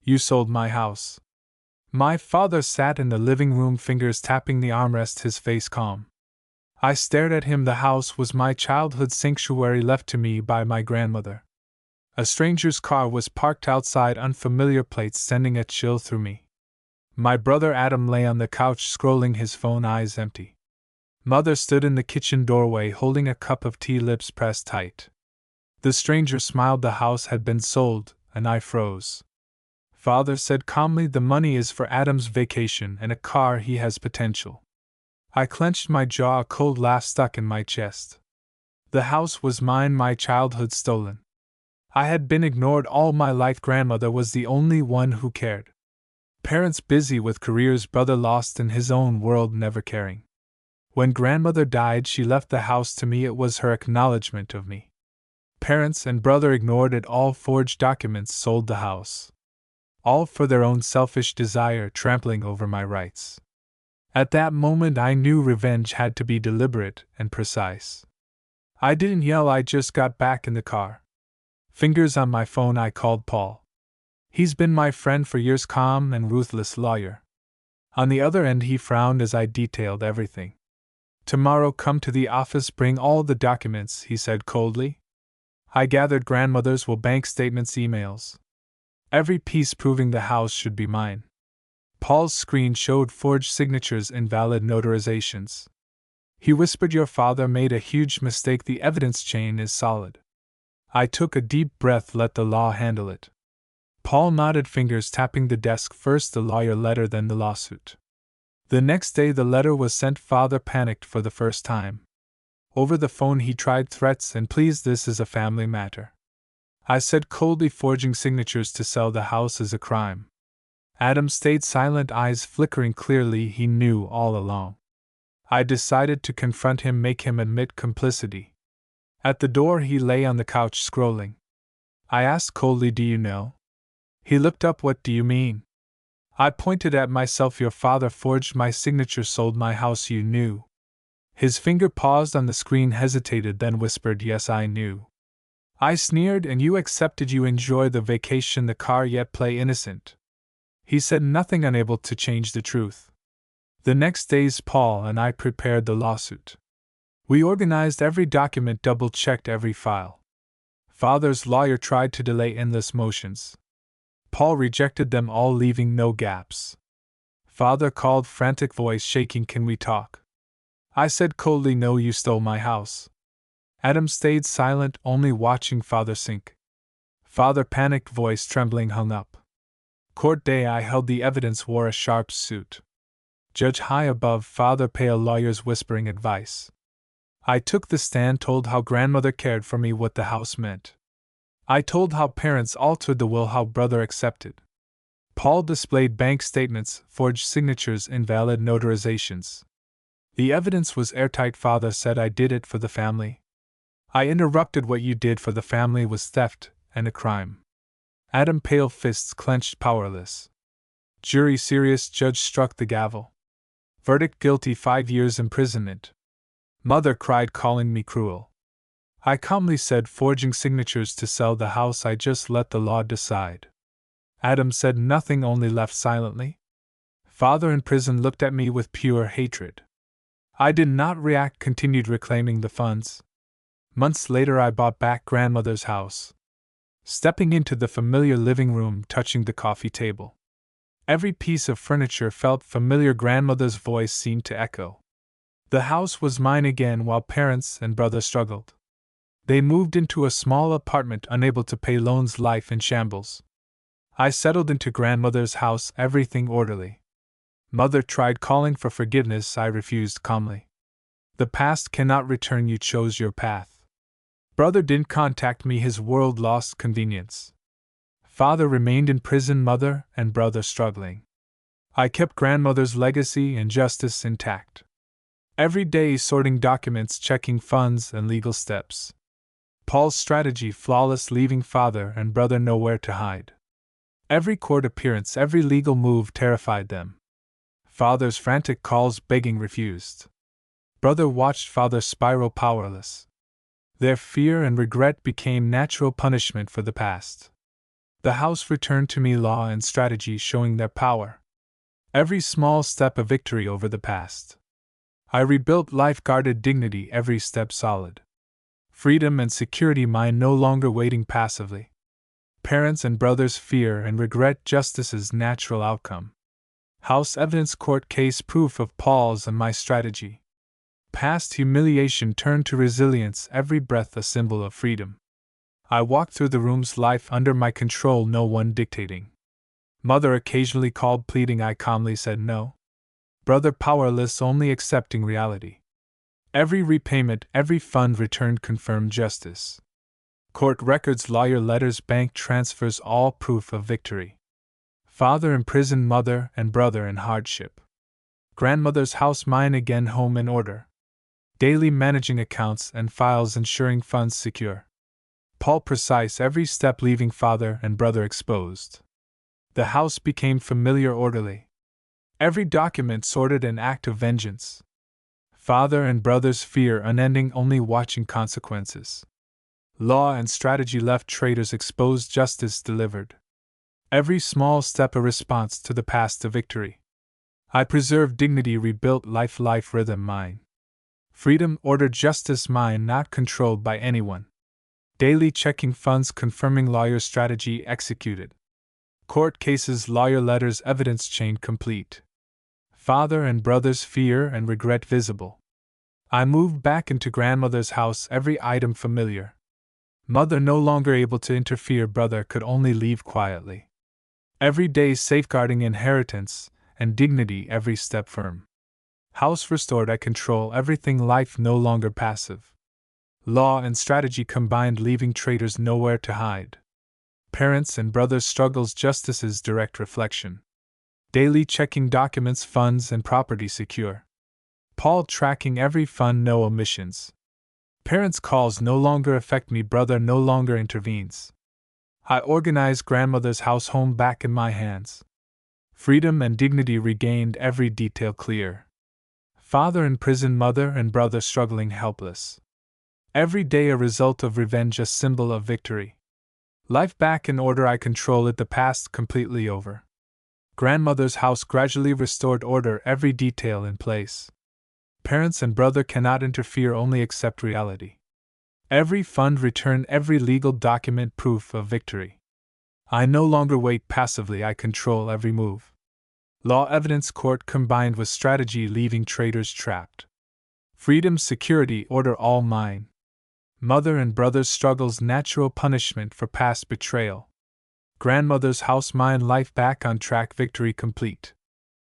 You sold my house. My father sat in the living room, fingers tapping the armrest, his face calm. I stared at him. The house was my childhood sanctuary left to me by my grandmother. A stranger's car was parked outside, unfamiliar plates sending a chill through me. My brother Adam lay on the couch scrolling his phone, eyes empty. Mother stood in the kitchen doorway holding a cup of tea, lips pressed tight. The stranger smiled. The house had been sold, and I froze. Father said calmly, "The money is for Adam's vacation and a car. He has potential." I clenched my jaw, a cold laugh stuck in my chest. The house was mine, my childhood stolen. I had been ignored all my life. Grandmother was the only one who cared. Parents busy with careers, brother lost in his own world, never caring. When grandmother died, she left the house to me. It was her acknowledgement of me. Parents and brother ignored it all, forged documents, sold the house. All for their own selfish desire, trampling over my rights. At that moment I knew revenge had to be deliberate and precise. I didn't yell, I just got back in the car. Fingers on my phone, I called Paul. He's been my friend for years, calm and ruthless lawyer. On the other end he frowned as I detailed everything. "Tomorrow come to the office, bring all the documents," he said coldly. I gathered grandmother's will, bank statements, emails. Every piece proving the house should be mine. Paul's screen showed forged signatures, invalid notarizations. He whispered, "Your father made a huge mistake. The evidence chain is solid." I took a deep breath, let the law handle it. Paul nodded, fingers tapping the desk, first the lawyer letter, then the lawsuit. The next day the letter was sent. Father panicked for the first time. Over the phone he tried threats and pleas. "This is a family matter," I said coldly. "Forging signatures to sell the house is a crime." Adam stayed silent, eyes flickering. Clearly he knew all along. I decided to confront him, make him admit complicity. At the door he lay on the couch scrolling. I asked coldly, "Do you know?" He looked up. "What do you mean?" I pointed at myself. "Your father forged my signature, sold my house. You knew." His finger paused on the screen, hesitated, then whispered, "Yes, I knew." I sneered. "And you accepted. You enjoy the vacation, the car, yet play innocent." He said nothing, unable to change the truth. The next days Paul and I prepared the lawsuit. We organized every document, double-checked every file. Father's lawyer tried to delay, endless motions. Paul rejected them all, leaving no gaps. Father called, frantic voice shaking, "Can we talk?" I said coldly, "No, you stole my house." Adam stayed silent, only watching father sink. Father panicked, voice trembling, hung up. Court day. I held the evidence, wore a sharp suit. Judge high above, father pale, lawyers whispering advice. I took the stand, told how grandmother cared for me, what the house meant. I told how parents altered the will, how brother accepted. Paul displayed bank statements, forged signatures, invalid notarizations. The evidence was airtight. Father said I did it for the family. I interrupted. "What you did for the family was theft and a crime." Adam, pale, fists clenched, powerless. Jury serious, judge struck the gavel. Verdict, guilty, 5 years imprisonment. Mother cried, calling me cruel. I calmly said, "Forging signatures to sell the house, I just let the law decide." Adam said nothing, only laughed silently. Father in prison looked at me with pure hatred. I did not react, continued reclaiming the funds. Months later I bought back grandmother's house. Stepping into the familiar living room, touching the coffee table. Every piece of furniture felt familiar, grandmother's voice seemed to echo. The house was mine again while parents and brother struggled. They moved into a small apartment, unable to pay loans, life in shambles. I settled into grandmother's house, everything orderly. Mother tried calling for forgiveness, I refused calmly. The past cannot return, you chose your path. Brother didn't contact me, his world lost convenience. Father remained in prison, mother and brother struggling. I kept grandmother's legacy and justice intact. Every day sorting documents, checking funds and legal steps. Paul's strategy flawless, leaving father and brother nowhere to hide. Every court appearance, every legal move terrified them. Father's frantic calls, begging, refused. Brother watched father spiral, powerless. Their fear and regret became natural punishment for the past. The house returned to me, law and strategy showing their power. Every small step a victory over the past. I rebuilt life, guarded dignity, every step solid. Freedom and security mine, no longer waiting passively. Parents and brothers fear and regret, justice's natural outcome. House evidence, court case, proof of Paul's and my strategy. Past humiliation turned to resilience, every breath a symbol of freedom. I walked through the rooms, life under my control, no one dictating. Mother occasionally called pleading, I calmly said no. Brother powerless, only accepting reality. Every repayment, every fund returned confirmed justice. Court records, lawyer letters, bank transfers, all proof of victory. Father imprisoned, mother and brother in hardship. Grandmother's house, mine again, home in order. Daily managing accounts and files, ensuring funds secure. Paul precise, every step leaving father and brother exposed. The house became familiar, orderly. Every document sorted, an act of vengeance. Father and brother's fear unending, only watching consequences. Law and strategy left traitors exposed, justice delivered. Every small step a response to the past, a victory. I preserved dignity, rebuilt life, life rhythm mine. Freedom, order, justice mine, not controlled by anyone. Daily checking funds, confirming lawyer strategy executed. Court cases, lawyer letters, evidence chain complete. Father and brother's fear and regret visible. I moved back into grandmother's house, every item familiar. Mother no longer able to interfere, brother could only leave quietly. Every day safeguarding inheritance and dignity, every step firm. House restored, I control everything, life no longer passive. Law and strategy combined, leaving traitors nowhere to hide. Parents and brothers' struggles, justice's direct reflection. Daily checking documents, funds and property secure. Paul tracking every fund, no omissions. Parents' calls no longer affect me, brother no longer intervenes. I organize grandmother's house, home back in my hands. Freedom and dignity regained, every detail clear. Father in prison, mother and brother struggling helpless. Every day a result of revenge, a symbol of victory. Life back in order, I control it, the past completely over. Grandmother's house gradually restored, order, every detail in place. Parents and brother cannot interfere, only accept reality. Every fund returned, every legal document proof of victory. I no longer wait passively, I control every move. Law, evidence, court combined with strategy, leaving traitors trapped. Freedom, security, order, all mine. Mother and brother's struggles, natural punishment for past betrayal. Grandmother's house, mine, life back on track, victory complete.